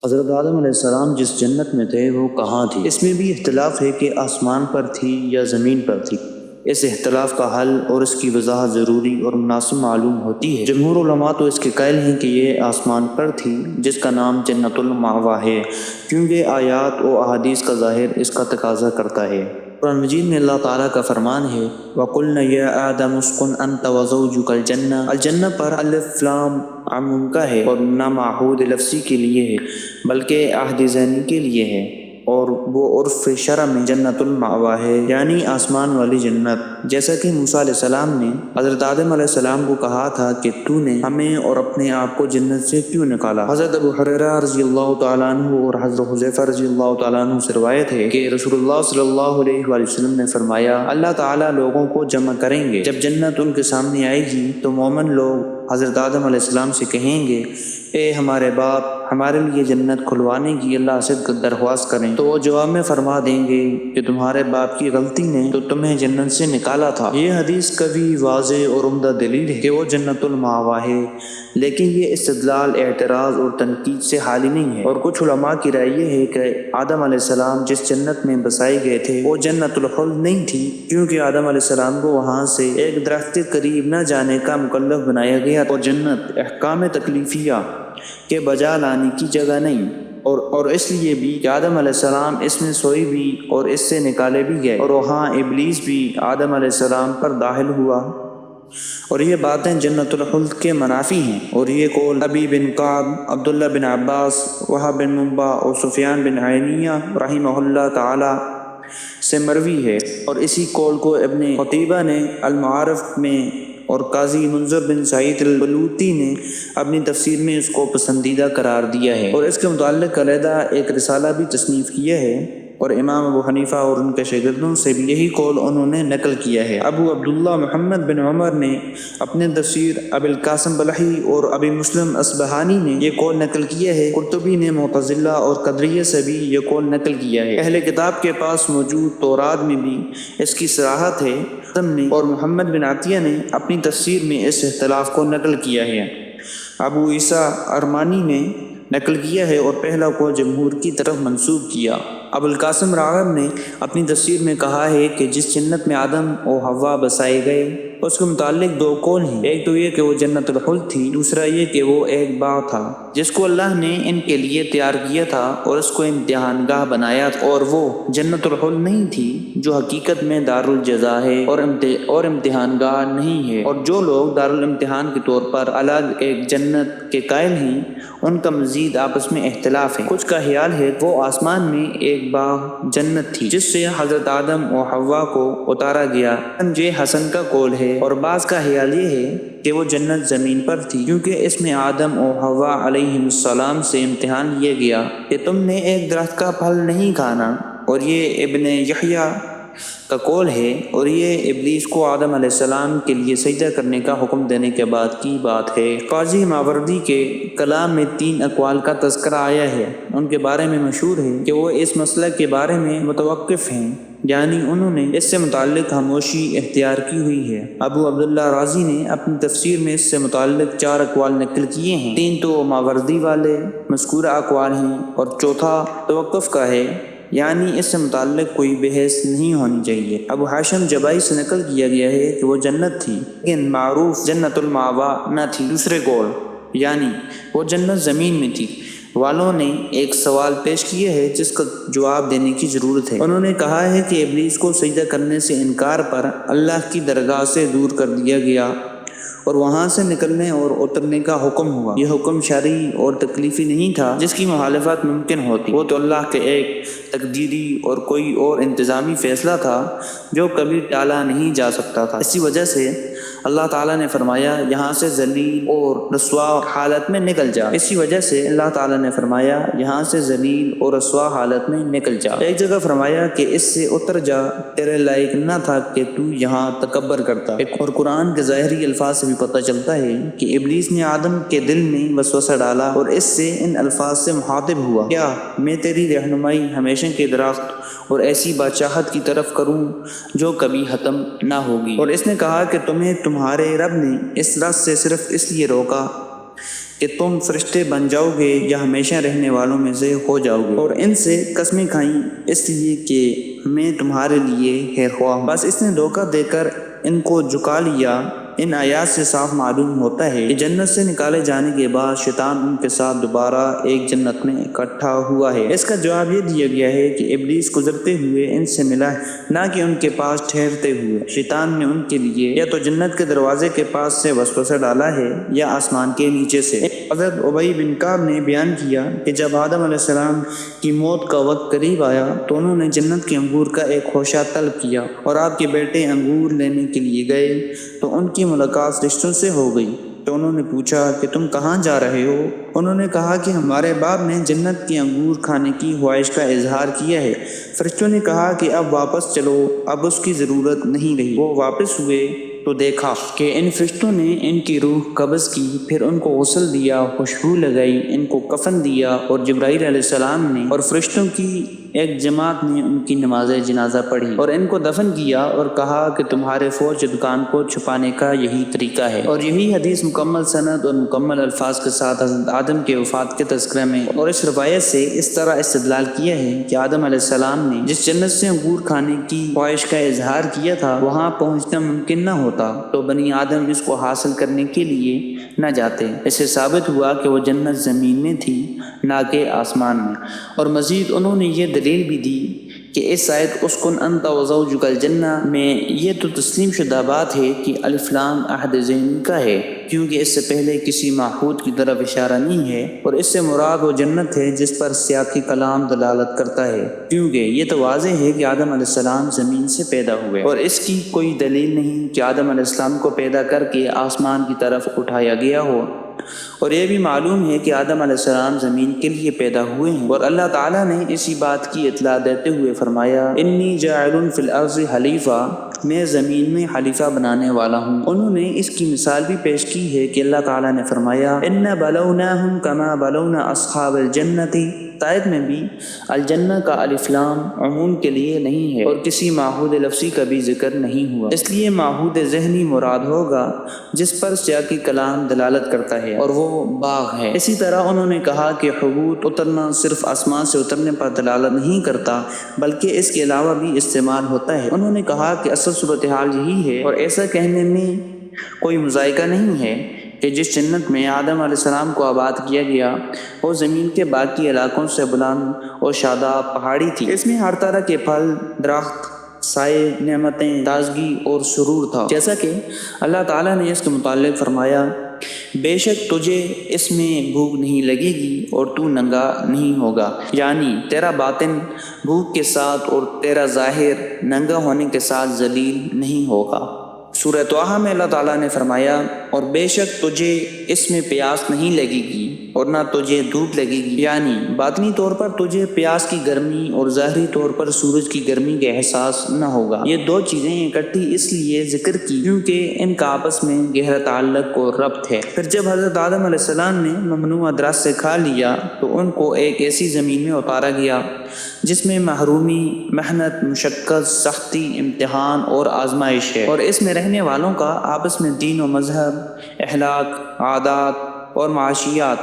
حضرت آدم علیہ السلام جس جنت میں تھے وہ کہاں تھی؟ اس میں بھی اختلاف ہے کہ آسمان پر تھی یا زمین پر تھی۔ اس اختلاف کا حل اور اس کی وضاحت ضروری اور مناسب معلوم ہوتی ہے۔ جمہور علماء تو اس کے قائل ہیں کہ یہ آسمان پر تھی جس کا نام جنت المأوا ہے، کیونکہ آیات و احادیث کا ظاہر اس کا تقاضا کرتا ہے۔ قرآن مجید میں اللہ تعالیٰ کا فرمان ہے وَقُلْنَا يَا آدَمُ اسْكُنْ أَنْتَ وَزَوْجُكَ الْجَنَّةَ۔ الجنہ پر الف لام عموم کا ہے اور نہ معہود لفظی کے لیے ہے بلکہ عہد ذہنی کے لیے ہے، اور وہ عرف شرع میں جنت المأوا ہے، یعنی آسمان والی جنت۔ جیسا کہ موسیٰ علیہ السلام نے حضرت آدم علیہ السلام کو کہا تھا کہ تو نے ہمیں اور اپنے آپ کو جنت سے کیوں نکالا۔ حضرت ابو ہریرہ رضی اللہ تعالیٰ عنہ اور حضرت حذیفہ رضی اللہ تعالیٰ عنہ سے روایت ہے کہ رسول اللہ صلی اللہ علیہ وآلہ وسلم نے فرمایا اللہ تعالیٰ لوگوں کو جمع کریں گے، جب جنت ان کے سامنے آئے گی تو مومن لوگ حضرت آدم علیہ السلام سے کہیں گے اے ہمارے باپ، ہمارے لیے جنت کھلوانے کی اللہ سے درخواست کریں، تو وہ جواب میں فرما دیں گے کہ تمہارے باپ کی غلطی نے تو تمہیں جنت سے نکالا تھا۔ یہ حدیث کبھی واضح اور عمدہ دلیل ہے کہ وہ جنت المأوا ہے، لیکن یہ استدلال اعتراض اور تنقید سے خالی نہیں ہے۔ اور کچھ علماء کی رائے یہ ہے کہ آدم علیہ السلام جس جنت میں بسائے گئے تھے وہ جنت الخلد نہیں تھی، کیونکہ آدم علیہ السلام کو وہاں سے ایک درخت کے قریب نہ جانے کا مکلف بنایا گیا، اور جنت احکام تکلیفیہ کے بجا لانے کی جگہ نہیں، اور اس لیے بھی کہ آدم علیہ السلام اس میں سوئی بھی اور اس سے نکالے بھی گئے، اور وہاں ابلیس بھی آدم علیہ السلام پر داخل ہوا، اور یہ باتیں جنت الخلد کے منافی ہیں۔ اور یہ قول ابی بن کعب، عبداللہ بن عباس، وہب بن منبع اور سفیان بن عینیہ رحمہ اللہ تعالی سے مروی ہے، اور اسی قول کو ابن قتیبہ نے المعارف میں اور قاضی منظر بن سعید البلوطی نے اپنی تفسیر میں اس کو پسندیدہ قرار دیا ہے، اور اس کے متعلق علیحدہ ایک رسالہ بھی تصنیف کیا ہے، اور امام ابو حنیفہ اور ان کے شاگردوں سے بھی یہی قول انہوں نے نقل کیا ہے۔ ابو عبداللہ محمد بن عمر نے اپنے تفسیر، ابو القاسم بلخی اور ابی مسلم اصبہانی نے یہ قول نقل کیا ہے، قرطبی نے معتزلہ اور قدریہ سے بھی یہ قول نقل کیا ہے۔ اہل کتاب کے پاس موجود تورات میں بھی اس کی صراحت ہے، اور محمد بن عطیہ نے اپنی تفسیر میں اس اختلاف کو نقل کیا ہے۔ ابو عیسیٰ ارمانی نے نقل کیا ہے اور پہلا قول جمہور کی طرف منسوب کیا۔ ابو القاسم راغب نے اپنی تفسیر میں کہا ہے کہ جس جنت میں آدم و حوا بسائے گئے اس کے متعلق دو قول ہیں، ایک تو یہ کہ وہ جنت الخلد تھی، دوسرا یہ کہ وہ ایک باغ تھا جس کو اللہ نے ان کے لیے تیار کیا تھا اور اس کو امتحان گاہ بنایا تھا، اور وہ جنت الخلد نہیں تھی جو حقیقت میں دار الجزا ہے اور امتحان گاہ نہیں ہے، اور جو لوگ دار الامتحان کے طور پر الگ ایک جنت کے قائل ہیں ان کا مزید آپس میں اختلاف ہے۔ کچھ کا خیال ہے وہ آسمان میں ایک باغ جنت تھی جس سے حضرت آدم و حوا کو اتارا گیا، یہ حسن کا قول ہے، اور بعض کا خیال یہ ہے کہ وہ جنت زمین پر تھی، کیونکہ اس میں آدم و حوا علیہ السلام سے امتحان لیا گیا کہ تم نے ایک درخت کا پھل نہیں کھانا، اور یہ ابن یحییٰ کا قول ہے، اور یہ ابلیس کو آدم علیہ السلام کے لیے سجدہ کرنے کا حکم دینے کے بعد کی بات ہے۔ قاضی ماوردی کے کلام میں 3 اقوال کا تذکرہ آیا ہے، ان کے بارے میں مشہور ہے کہ وہ اس مسئلہ کے بارے میں متوقف ہیں، یعنی انہوں نے اس سے متعلق خاموشی اختیار کی ہوئی ہے۔ ابو عبداللہ رازی نے اپنی تفسیر میں اس سے متعلق 4 اقوال نقل کیے ہیں، 3 تو ماوردی والے مذکورہ اقوال ہیں اور چوتھا توقف کا ہے، یعنی اس سے متعلق کوئی بحث نہیں ہونی چاہیے۔ ابو ہاشم جبائی سے نقل کیا گیا ہے کہ وہ جنت تھی لیکن معروف جنت المأوا نہ تھی۔ دوسرے قول یعنی وہ جنت زمین میں تھی والوں نے ایک سوال پیش کیا ہے جس کا جواب دینے کی ضرورت ہے۔ انہوں نے کہا ہے کہ ابلیس کو سجدہ کرنے سے انکار پر اللہ کی درگاہ سے دور کر دیا گیا اور وہاں سے نکلنے اور اترنے کا حکم ہوا۔ یہ حکم شرعی اور تکلیفی نہیں تھا جس کی مخالفت ممکن ہوتی، وہ تو اللہ کے ایک تقدیری اور کوئی اور انتظامی فیصلہ تھا جو کبھی ٹالا نہیں جا سکتا تھا۔ اسی وجہ سے اللہ تعالیٰ نے فرمایا یہاں سے ذلیل اور رسوا حالت میں نکل جا، اسی وجہ سے اللہ تعالیٰ نے فرمایا یہاں سے ذلیل اور رسوا حالت میں نکل جا۔ ایک جگہ فرمایا کہ اس سے اتر جا، تیرے لائق نہ تھا کہ تو یہاں تکبر کرتا۔ اور قرآن کے ظاہری الفاظ سے بھی پتہ چلتا ہے کہ ابلیس نے آدم کے دل میں وسوسہ ڈالا اور اس سے ان الفاظ سے مخاطب ہوا، کیا میں تیری رہنمائی ہمیشہ کے درخت اور ایسی بادشاہت کی طرف کروں جو کبھی ختم نہ ہوگی؟ اور اس نے کہا کہ تمہیں تمہارے رب نے اس رس سے صرف اس لیے روکا کہ تم فرشتے بن جاؤ گے یا ہمیشہ رہنے والوں میں سے ہو جاؤ گے، اور ان سے قسمیں کھائیں اس لیے کہ میں تمہارے لیے خیر خواہ ہوں۔ بس اس نے دھوکہ دے کر ان کو جھکا لیا۔ ان آیات سے صاف معلوم ہوتا ہے کہ جنت سے نکالے جانے کے بعد شیطان ان کے ساتھ دوبارہ ایک جنت میں اکٹھا ہوا ہے۔ اس کا جواب یہ دیا گیا ہے کہ ابلیس گزرتے ہوئے ان سے ملا ہے، نہ کہ ان کے پاس ٹھہرتے ہوئے۔ شیطان نے ان کے لیے یا تو جنت کے دروازے کے پاس سے وسوسہ ڈالا ہے یا آسمان کے نیچے سے۔ حضرت ابی بن کعب نے بیان کیا کہ جب آدم علیہ السلام کی موت کا وقت قریب آیا تو انہوں نے جنت کے انگور کا ایک خوشہ طلب کیا اور آپ کے بیٹے انگور لینے کے لیے گئے تو ان کی ملاقات رشتوں سے ہو گئی۔ تو انہوں نے پوچھا کہ تم کہاں جا رہے ہو؟ انہوں نے کہا کہ ہمارے باپ نے جنت کے انگور کھانے کی خواہش کا اظہار کیا ہے۔ فرشتوں نے کہا کہ اب واپس چلو، اب اس کی ضرورت نہیں رہی۔ وہ واپس ہوئے تو دیکھا کہ ان فرشتوں نے ان کی روح قبض کی، پھر ان کو غسل دیا، خوشبو لگائی، ان کو کفن دیا، اور جبرائیل علیہ السلام نے اور فرشتوں کی ایک جماعت نے ان کی نماز جنازہ پڑھی اور ان کو دفن کیا اور کہا کہ تمہارے فوج دکان کو چھپانے کا یہی طریقہ ہے۔ اور یہی حدیث مکمل سند اور مکمل الفاظ کے ساتھ حضرت آدم کے وفات کے تذکرہ میں اور اس روایت سے اس طرح استدلال کیا ہے کہ آدم علیہ السلام نے جس جنت سے انگور کھانے کی خواہش کا اظہار کیا تھا وہاں پہنچنا ممکن نہ ہوتا تو بنی آدم اس کو حاصل کرنے کے لیے نہ جاتے۔ اس سے ثابت ہوا کہ وہ جنت زمین میں تھی نہ کہ آسمان میں۔ اور مزید انہوں نے یہ دلیل بھی دی کہ اس آیت اسکن انت وزوجک الجنہ میں یہ تو تسلیم شدہ بات ہے کہ الف لام عہد ذہنی کا ہے، کیونکہ اس سے پہلے کسی معہود کی طرف اشارہ نہیں ہے، اور اس سے مراد وہ جنت ہے جس پر سیاقی کلام دلالت کرتا ہے، کیونکہ یہ تو واضح ہے کہ آدم علیہ السلام زمین سے پیدا ہوئے، اور اس کی کوئی دلیل نہیں کہ آدم علیہ السلام کو پیدا کر کے آسمان کی طرف اٹھایا گیا ہو۔ اور یہ بھی معلوم ہے کہ آدم علیہ السلام زمین کے لیے پیدا ہوئے ہیں، اور اللہ تعالیٰ نے اسی بات کی اطلاع دیتے ہوئے فرمایا انی جاعل فی الارض خلیفہ، میں زمین میں خلیفہ بنانے والا ہوں۔ انہوں نے اس کی مثال بھی پیش کی ہے کہ اللہ تعالیٰ نے فرمایا انا بلوناہم کما بلونا اصحاب الجنۃ، آیت میں بھی الجنہ کا الف لام عموم کے لیے نہیں ہے اور کسی معہود لفظی کا بھی ذکر نہیں ہوا، اس لیے معہود ذہنی مراد ہوگا جس پر سیاقی کلام دلالت کرتا ہے، اور وہ باغ ہے۔ اسی طرح انہوں نے کہا کہ حبوط اترنا صرف آسمان سے اترنے پر دلالت نہیں کرتا بلکہ اس کے علاوہ بھی استعمال ہوتا ہے۔ انہوں نے کہا کہ اصل صورتحال یہی ہے، اور ایسا کہنے میں کوئی مذائقہ نہیں ہے کہ جس جنت میں آدم علیہ السلام کو آباد کیا گیا وہ زمین کے باقی علاقوں سے بلند اور شاداب پہاڑی تھی۔ اس میں ہر طرح کے پھل، درخت، سائے، نعمتیں، تازگی اور سرور تھا، جیسا کہ اللہ تعالیٰ نے اس کے متعلق فرمایا بے شک تجھے اس میں بھوک نہیں لگے گی اور تو ننگا نہیں ہوگا، یعنی تیرا باطن بھوک کے ساتھ اور تیرا ظاہر ننگا ہونے کے ساتھ ذلیل نہیں ہوگا۔ سورہ طٰہٰ میں اللہ تعالیٰ نے فرمایا اور بے شک تجھے اس میں پیاس نہیں لگے گی اور نہ تجھے دھوپ لگے گی، یعنی باطنی طور پر تجھے پیاس کی گرمی اور ظاہری طور پر سورج کی گرمی کا احساس نہ ہوگا۔ یہ دو چیزیں اکٹھی اس لیے ذکر کی کیونکہ ان کا آپس میں گہرا تعلق اور ربط ہے۔ پھر جب حضرت آدم علیہ السلام نے ممنوع درخت سے کھا لیا تو ان کو ایک ایسی زمین میں اتارا گیا جس میں محرومی، محنت، مشقت، سختی، امتحان اور آزمائش ہے، اور اس میں رہنے والوں کا آپس میں دین و مذہب، اخلاق، عادات اور معاشیات،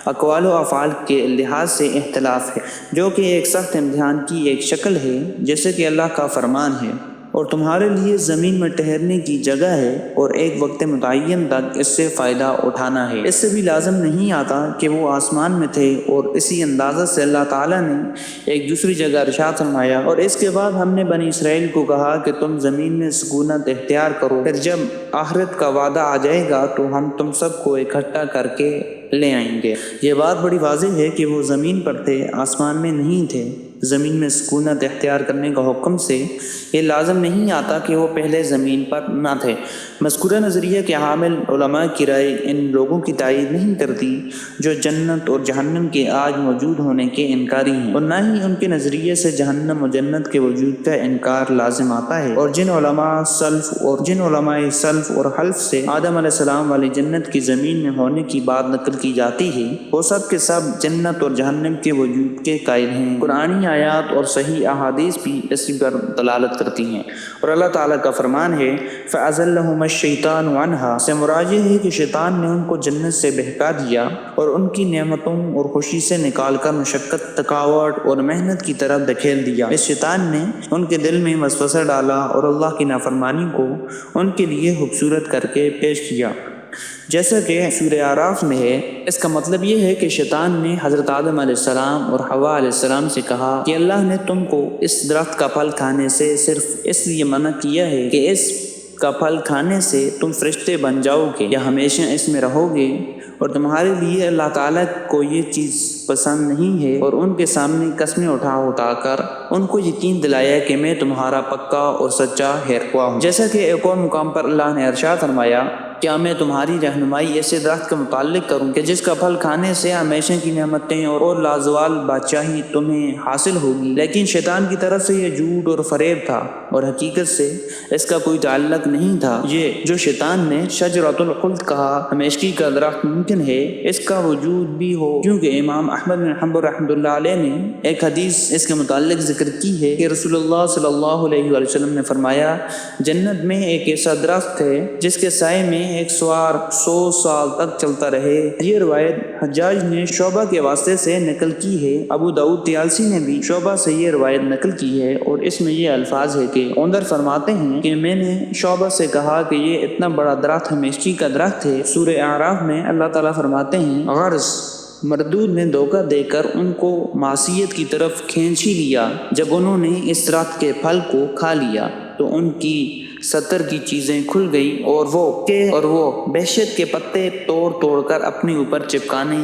اقوال و افعال کے لحاظ سے اختلاف ہے، جو کہ ایک سخت امتحان کی ایک شکل ہے، جیسے کہ اللہ کا فرمان ہے اور تمہارے لیے زمین میں ٹھہرنے کی جگہ ہے اور ایک وقت متعین تک اس سے فائدہ اٹھانا ہے۔ اس سے بھی لازم نہیں آتا کہ وہ آسمان میں تھے، اور اسی اندازہ سے اللہ تعالیٰ نے ایک دوسری جگہ ارشاد فرمایا اور اس کے بعد ہم نے بنی اسرائیل کو کہا کہ تم زمین میں سکونت اختیار کرو، پھر جب آخرت کا وعدہ آ جائے گا تو ہم تم سب کو اکٹھا کر کے لے آئیں گے۔ یہ بات بڑی واضح ہے کہ وہ زمین پر تھے، آسمان میں نہیں تھے۔ زمین میں سکونت اختیار کرنے کا حکم سے یہ لازم نہیں آتا کہ وہ پہلے زمین پر نہ تھے۔ مذکورہ نظریہ کے حامل علماء کی رائے ان لوگوں کی تائید نہیں کرتی جو جنت اور جہنم کے آج موجود ہونے کے انکاری ہیں، اور نہ ہی ان کے نظریے سے جہنم و جنت کے وجود کا انکار لازم آتا ہے۔ اور جن علماء سلف اور حلف سے آدم علیہ السلام والی جنت کی زمین میں ہونے کی بات نقل کی جاتی ہے وہ سب کے سب جنت اور جہنم کے وجود کے قائل ہیں۔ قرآنی آیات اور صحیح احادیث بھی اسی پر دلالت کرتی ہیں، اور اللہ تعالیٰ کا فرمان ہے فَأَزَلَّهُمَا الشَّيْطَانُ عَنْهَا، سے مراد یہ ہے کہ شیطان نے ان کو جنت سے بہکا دیا اور ان کی نعمتوں اور خوشی سے نکال کر مشقت، تھکاوٹ اور محنت کی طرف دھکیل دیا۔ اس شیطان نے ان کے دل میں وسوسہ ڈالا اور اللہ کی نافرمانی کو ان کے لیے خوبصورت کر کے پیش کیا، جیسا کہ سورہ اعراف میں ہے۔ اس کا مطلب یہ ہے کہ شیطان نے حضرت آدم علیہ السلام اور حوا علیہ السلام سے کہا کہ اللہ نے تم کو اس درخت کا پھل کھانے سے صرف اس لیے منع کیا ہے کہ اس کا پھل کھانے سے تم فرشتے بن جاؤ گے یا ہمیشہ اس میں رہو گے، اور تمہارے لیے اللہ تعالیٰ کو یہ چیز پسند نہیں ہے، اور ان کے سامنے قسمیں اٹھا کر ان کو یقین دلایا کہ میں تمہارا پکا اور سچا خواہ ہوں۔ جیسا کہ ایک اور مقام پر اللہ نے ارشاد فرمایا کیا میں تمہاری رہنمائی ایسے درخت کے متعلق کروں کہ جس کا پھل کھانے سے ہمیشہ کی نعمتیں اور لازوال بادشاہی تمہیں حاصل ہوگی؟ لیکن شیطان کی طرف سے یہ جھوٹ اور فریب تھا، اور حقیقت سے اس کا کوئی تعلق نہیں تھا۔ یہ جو شیطان نے شجرۃ الخلد کہا، ہمیشگی کا درخت ممکن ہے اس کا وجود بھی ہو، کیونکہ امام احمد بن حنبل رحمۃ اللہ علیہ نے ایک حدیث اس کے متعلق ذکر کی ہے کہ رسول اللہ صلی اللہ علیہ وآلہ وسلم نے فرمایا جنت میں ایک ایسا درخت ہے جس کے سائے میں ایک سوار 100 سال تک چلتا رہے۔ یہ روایت حجاج نے شعبہ کے واسطے سے نقل کی ہے۔ ابو داؤد طیالسی نے بھی شعبہ سے یہ روایت نقل کی ہے، اور اس میں یہ الفاظ ہے کہ عمر فرماتے ہیں کہ میں نے شعبہ سے کہا کہ یہ اتنا بڑا درخت ہمیشگی کا درخت ہے۔ سورہ اعراف میں اللہ تعالیٰ فرماتے ہیں غرض مردود نے دھوکہ دے کر ان کو معصیت کی طرف کھینچ ہی لیا، جب انہوں نے اس درخت کے پھل کو کھا لیا تو ان کی 70 کی چیزیں کھل گئی، اور وہ بہشت کے پتے توڑ کر اپنے اوپر چپکانے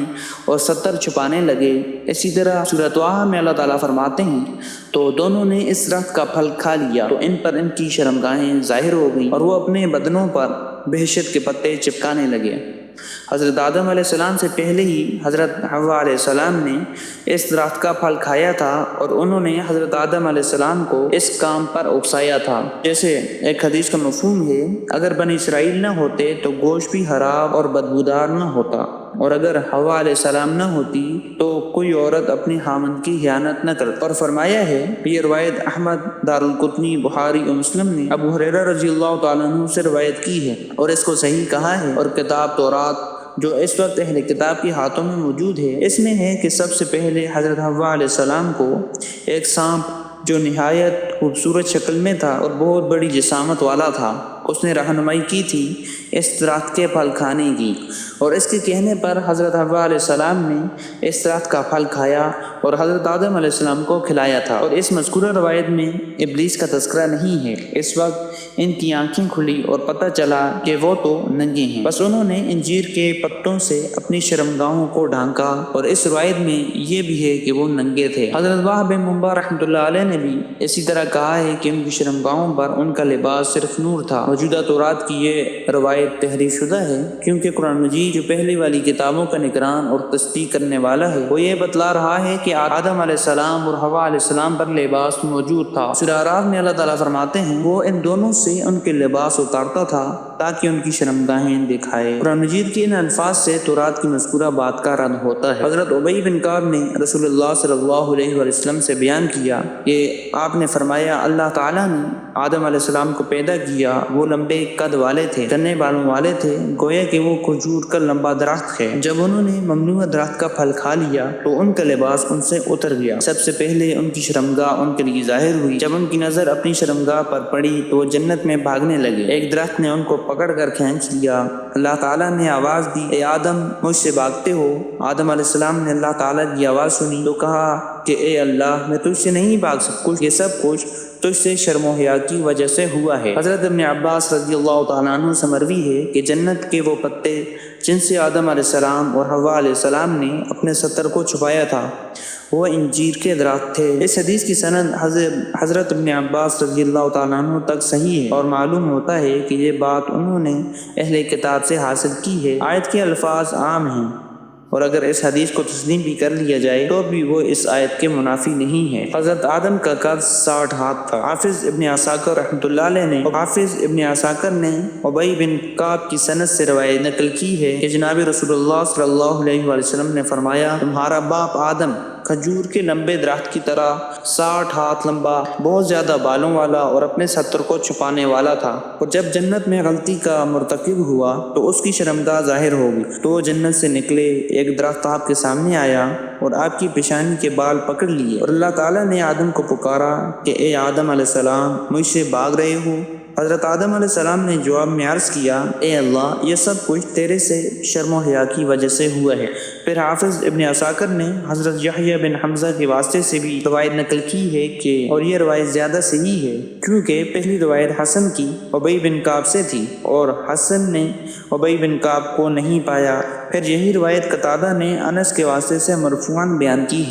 اور 70 چھپانے لگے۔ اسی طرح سورہ طٰہٰ میں اللہ تعالیٰ فرماتے ہیں تو دونوں نے اس درخت کا پھل کھا لیا تو ان پر ان کی شرمگاہیں ظاہر ہو گئیں، اور وہ اپنے بدنوں پر بہشت کے پتے چپکانے لگے۔ حضرت آدم علیہ السلام سے پہلے ہی حضرت حوا علیہ السلام نے اس درخت کا پھل کھایا تھا، اور انہوں نے حضرت آدم علیہ السلام کو اس کام پر اکسایا تھا۔ جیسے ایک حدیث کا مفہوم ہے اگر بنی اسرائیل نہ ہوتے تو گوشت بھی خراب اور بدبودار نہ ہوتا، اور اگر حوا علیہ السلام نہ ہوتی تو کوئی عورت اپنے خامند کی خیانت نہ کرتی۔ اور فرمایا ہے، یہ روایت احمد، دارالقطنی، بخاری اور مسلم نے ابو ہریرہ رضی اللہ تعالیٰ عنہ سے روایت کی ہے اور اس کو صحیح کہا ہے۔ اور کتاب تورات جو اس وقت اہل کتاب کے ہاتھوں میں موجود ہے، اس میں ہے کہ سب سے پہلے حضرت حوا علیہ السلام کو ایک سانپ جو نہایت خوبصورت شکل میں تھا اور بہت بڑی جسامت والا تھا، اس نے رہنمائی کی تھی اس درخت کے پھل کھانے کی، اور اس کے کہنے پر حضرت حوا علیہ السلام نے اس درخت کا پھل کھایا اور حضرت آدم علیہ السلام کو کھلایا تھا۔ اور اس مذکورہ روایت میں ابلیس کا تذکرہ نہیں ہے۔ اس وقت ان کی آنکھیں کھلی اور پتہ چلا کہ وہ تو ننگے ہیں، بس انہوں نے انجیر کے پتوں سے اپنی شرمگاہوں کو ڈھانکا، اور اس روایت میں یہ بھی ہے کہ وہ ننگے تھے۔ حضرت وہب بن منبع رحمۃ اللہ علیہ نے بھی اسی طرح کہا ہے کہ ان کی شرمگاہوں پر ان کا لباس صرف نور تھا۔ موجودہ تورات کی یہ روایت تحریف شدہ ہے، کیونکہ قرآن مجید جو پہلی والی کتابوں کا نگران اور تصدیق کرنے والا ہے، وہ یہ بتلا رہا ہے کہ آدم علیہ السلام اور حوا علیہ السلام پر لباس موجود تھا۔ سورہ اعراف میں اللہ تعالیٰ فرماتے ہیں وہ ان دونوں سے ان کے لباس اتارتا تھا تاکہ ان کی شرمگاہیں دکھائے۔ قرآن مجید کے ان الفاظ سے تورات کی مذکورہ بات کا رد ہوتا ہے۔ حضرت ابی بن کعب نے رسول اللہ صلی اللہ علیہ وآلہ وسلم سے بیان کیا کہ آپ نے فرمایا اللہ تعالیٰ نے آدم علیہ السلام کو پیدا کیا، وہ لمبے قد والے تھے، تنے بالوں والے تھے، گویا کہ وہ کھجور کا لمبا درخت ہے۔ جب انہوں نے ممنوع درخت کا پھل کھا لیا تو ان کا لباس ان سے اتر گیا۔ سب سے پہلے ان کی شرمگاہ ان کے لیے ظاہر ہوئی۔ جب ان کی نظر اپنی شرمگاہ پر پڑی تو وہ جنت میں بھاگنے لگے۔ ایک درخت نے ان کو پکڑ کر کھینچ لیا۔ اللہ تعالیٰ نے آواز دی اے آدم مجھ سے بھاگتے ہو؟ آدم علیہ السلام نے اللہ تعالیٰ کی آواز سنی تو کہا کہ اے اللہ میں تجھ سے نہیں بھاگ سکتا، یہ سب کچھ تجھ سے شرم و حیا کی وجہ سے ہوا ہے۔ حضرت ابن عباس رضی اللہ تعالیٰ عنہ سے مروی ہے کہ جنت کے وہ پتے جن سے آدم علیہ السلام اور حوا علیہ السلام نے اپنے 70 کو چھپایا تھا وہ انجیر کے درخت تھے۔ اس حدیث کی سند حضرت ابن عباس رضی اللہ تعالیٰ عنہ تک صحیح ہے، اور معلوم ہوتا ہے کہ یہ بات انہوں نے اہل کتاب سے حاصل کی ہے۔ آیت کے الفاظ عام ہیں، اور اگر اس حدیث کو تسلیم بھی کر لیا جائے تو بھی وہ اس آیت کے منافی نہیں ہے۔ حضرت آدم کا قد 60 ہاتھ تھا۔ حافظ ابن عساکر رحمۃ اللہ علیہ نے ابی بن کعب کی سند سے روایت نقل کی ہے کہ جناب رسول اللہ صلی اللہ علیہ وآلہ وسلم نے فرمایا تمہارا باپ آدم کھجور کے لمبے درخت کی طرح 60 ہاتھ لمبا، بہت زیادہ بالوں والا اور اپنے ستر کو چھپانے والا تھا۔ اور جب جنت میں غلطی کا مرتکب ہوا تو اس کی شرمگاہ ظاہر ہوگی، تو وہ جنت سے نکلے، ایک درخت آپ کے سامنے آیا اور آپ کی پیشانی کے بال پکڑ لیے، اور اللہ تعالیٰ نے آدم کو پکارا کہ اے آدم علیہ السلام، مجھ سے بھاگ رہے ہو؟ حضرت آدم علیہ السلام نے جواب میں عرض کیا، اے اللہ، یہ سب کچھ تیرے سے شرم و حیا کی وجہ سے ہوا ہے۔ پھر حافظ ابن عساکر نے حضرت یحییٰ بن حمزہ کے واسطے سے بھی روایت نقل کی ہے کہ، اور یہ روایت زیادہ صحیح ہے کیونکہ پہلی روایت حسن کی ابی بن کعب سے تھی اور حسن نے ابی بن کعب کو نہیں پایا۔ پھر یہی روایت قتادہ نے انس کے واسطے سے مرفوعاً بیان کی ہے۔